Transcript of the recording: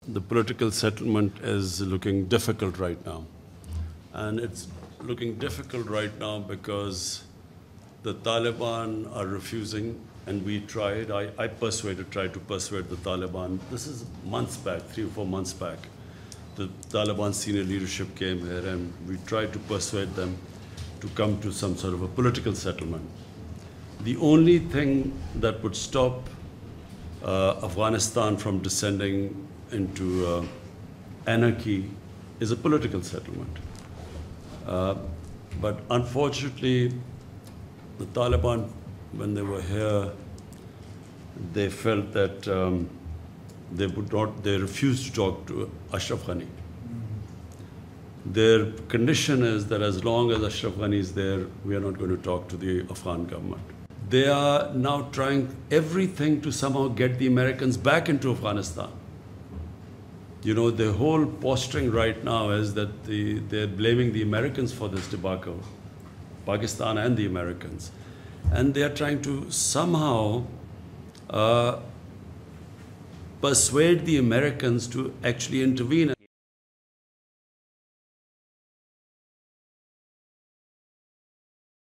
The political settlement is looking difficult right now. And it's looking difficult right now because the Taliban are refusing, and we tried. I tried to persuade the Taliban. This is months back, 3 or 4 months back. The Taliban senior leadership came here, and we tried to persuade them to come to some sort of a political settlement. The only thing that would stop Afghanistan from descending into anarchy is a political settlement. But unfortunately, the Taliban, when they were here, they felt that they refused to talk to Ashraf Ghani. Their condition is that as long as Ashraf Ghani is there, we are not going to talk to the Afghan government. They are now trying everything to somehow get the Americans back into Afghanistan. You know, the whole posturing right now is that they're blaming the Americans for this debacle, Pakistan and the Americans. And they are trying to somehow persuade the Americans to actually intervene